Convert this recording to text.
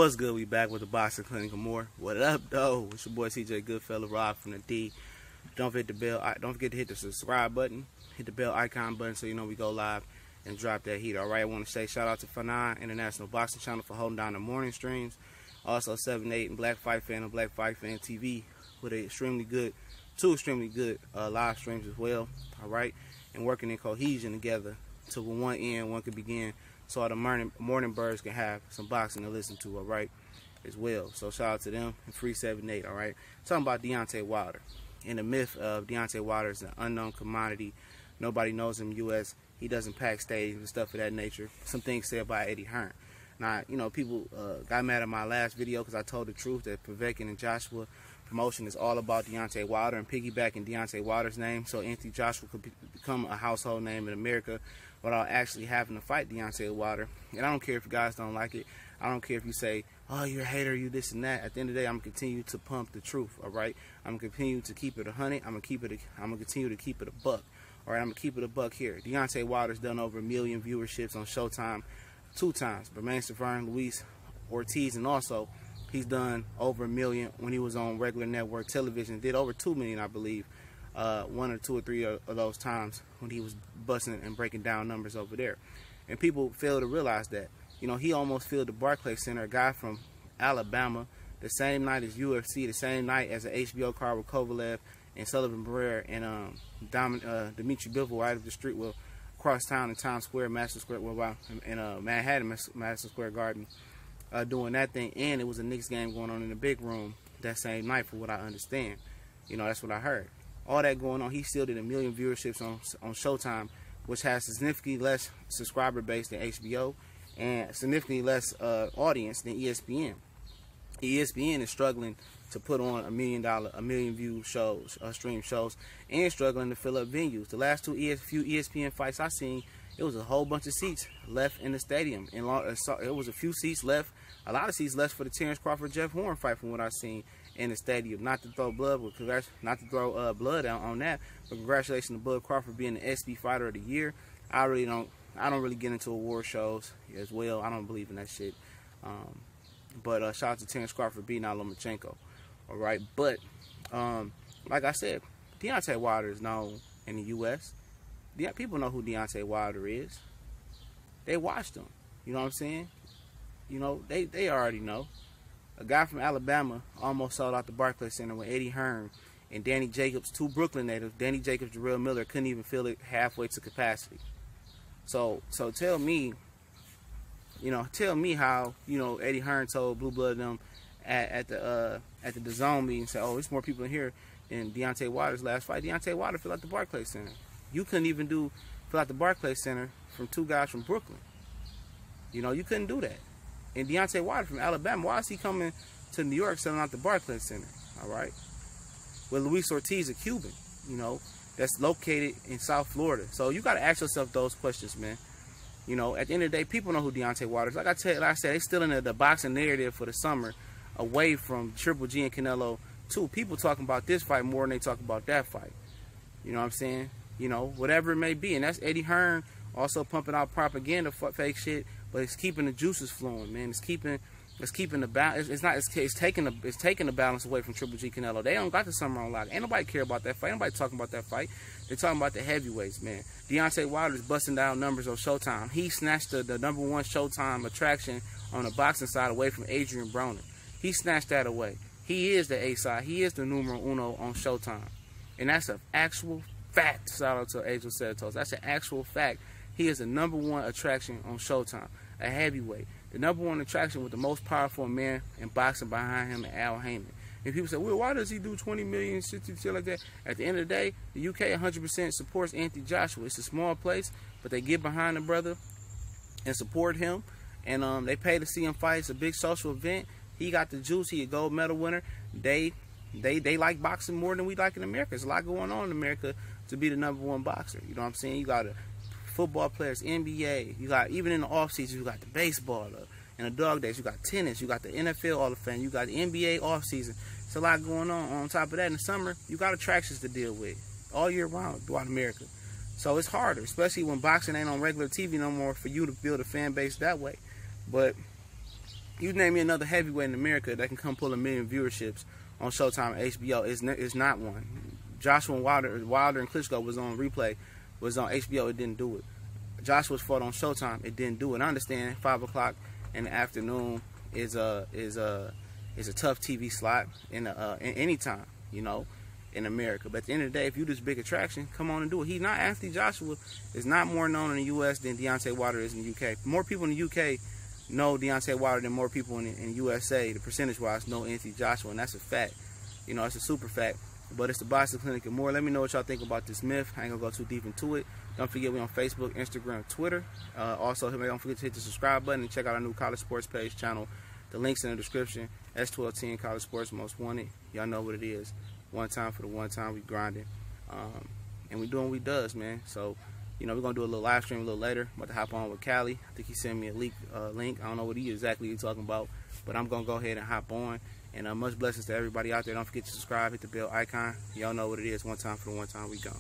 What's good? We back with the Boxing Clinic and more. What up, though? It's your boy CJ Goodfella, Rob from the D. Don't forget to hit the subscribe button, hit the bell icon button so you know we go live and drop that heat. All right, I want to say shout out to Fanan International Boxing Channel for holding down the morning streams. Also 7-8 and Black Fight Fan and Black Fight Fan TV with two extremely good live streams as well. All right, and working in cohesion together to one end one can begin. So all the morning birds can have some boxing to listen to, all right, as well. So shout out to them and free 7-8, all right. Talking about Deontay Wilder. And the myth of Deontay Wilder is an unknown commodity. Nobody knows him in the U.S. He doesn't pack stage and stuff of that nature. Some things said by Eddie Hearn. Now, you know, people got mad at my last video because I told the truth that Povetkin and Joshua promotion is all about Deontay Wilder and piggybacking Deontay Wilder's name so Anthony Joshua could become a household name in America without actually having to fight Deontay Wilder. And I don't care if you guys don't like it. I don't care if you say, oh, you're a hater, you this and that. At the end of the day, I'm going to continue to pump the truth, all right? I'm going to continue to keep it 100. I'm going to continue to keep it a buck, all right? I'm going to keep it a buck here. Deontay Wilder's done over 1 million viewerships on Showtime 2 times. Bermain Severn, Luis Ortiz, and also he's done over 1 million when he was on regular network television. Did over 2 million, I believe. 1 or 2 or 3 of those times when he was busting and breaking down numbers over there. And people fail to realize that, you know, he almost filled the Barclays Center, a guy from Alabama, the same night as UFC, the same night as an HBO card with Kovalev and Sullivan Barrera and Dimitri Bivol right up the street, well, across town in Times Square, Madison Square, in Manhattan, Madison Square Garden, doing that thing. And it was a Knicks game going on in the big room that same night, for what I understand. You know, that's what I heard. All that going on, he still did 1 million viewerships on Showtime, which has significantly less subscriber base than HBO and significantly less audience than ESPN. ESPN is struggling to put on $1 million view shows, stream shows, and struggling to fill up venues. The last few ESPN fights I seen, it was a whole bunch of seats left in the stadium. And it was a few seats left, a lot of seats left for the Terrence Crawford-Jeff Horn fight from what I seen in the stadium. Not to throw blood, blood out on that, but congratulations to Bud Crawford being the SB Fighter of the Year. I don't really get into award shows as well. I don't believe in that shit. But shout out to Terrence Crawford beating out Lomachenko. All right, but like I said, Deontay Wilder is known in the U.S. People know who Deontay Wilder is. They watched him. You know what I'm saying? You know, they already know. A guy from Alabama almost sold out the Barclays Center when Eddie Hearn and Danny Jacobs, 2 Brooklyn natives, Danny Jacobs, Jarrell Miller, couldn't even fill it halfway to capacity. So tell me, how, you know, Eddie Hearn told Blue Blood them at the DAZN meeting, say, oh, there's more people in here than Deontay Wilder's last fight. Deontay Wilder filled out the Barclays Center. You couldn't even fill out the Barclays Center from 2 guys from Brooklyn. You know, you couldn't do that. And Deontay Wilder from Alabama, why is he coming to New York selling out the Barclays Center? All right. Well, Luis Ortiz, a Cuban, you know, that's located in South Florida. So you got to ask yourself those questions, man. You know, at the end of the day, people know who Deontay Wilder is. Like I said, they still in the boxing narrative for the summer, away from Triple G and Canelo too. People talking about this fight more than they talk about that fight. You know what I'm saying? You know, whatever it may be. And that's Eddie Hearn also pumping out propaganda, fake shit. But it's keeping the juices flowing, man. It's keeping the balance. It's taking the balance away from Triple G Canelo. They don't got the summer on lock. Ain't nobody care about that fight. Ain't nobody talking about that fight. They're talking about the heavyweights, man. Deontay Wilder's busting down numbers on Showtime. He snatched the #1 Showtime attraction on the boxing side away from Adrian Broner. He snatched that away. He is the A side. He is the numero uno on Showtime, and that's an actual fact. Shout out to Angel Santos. That's an actual fact. He is the #1 attraction on Showtime, a heavyweight. The #1 attraction with the most powerful man in boxing behind him, Al Heyman. And people say, well, why does he do 20 million, shit like that? At the end of the day, the UK 100% supports Anthony Joshua. It's a small place, but they get behind the brother and support him. And they pay to see him fight. It's a big social event. He got the juice. He a gold medal winner. They like boxing more than we like in America. There's a lot going on in America to be the #1 boxer. You know what I'm saying? You got football players, NBA. You got, even in the off season, you got the baseball. In the dog days, you got tennis. You got the NFL Hall of Fame. You got the NBA off season. It's a lot going on. On top of that, in the summer, you got attractions to deal with all year round throughout America. So it's harder, especially when boxing ain't on regular TV no more, for you to build a fan base that way. But You name me another heavyweight in America that can come pull 1 million viewerships on Showtime or HBO. It's not one. Joshua and Wilder and Klitschko was on replay, was on HBO. It didn't do it. Joshua's fought on Showtime. It didn't do it. I understand 5 o'clock in the afternoon is a tough TV slot in any time, you know, in America. But at the end of the day, if you this big attraction, come on and do it. He's not Anthony Joshua is not more known in the U.S. than Deontay Wilder is in the U.K. More people in the U.K. know Deontay Wilder than more people in USA, the percentage-wise, know Anthony Joshua, and that's a fact. You know, it's a super fact. But it's the Boxing Clinic and more. Let me know what y'all think about this myth. I ain't gonna go too deep into it. Don't forget we on Facebook, Instagram, Twitter. Also, don't forget to hit the subscribe button and check out our new college sports page channel. The link's in the description. S1210 College Sports Most Wanted. Y'all know what it is. One time for the one time. We grinding. And we doing what we does, man. So, you know, we're going to do a little live stream a little later. I'm about to hop on with Cali. I think he sent me a link. I don't know what he exactly is talking about. But I'm going to go ahead and hop on. And much blessings to everybody out there. Don't forget to subscribe. Hit the bell icon. Y'all know what it is. One time for the one time. We gone.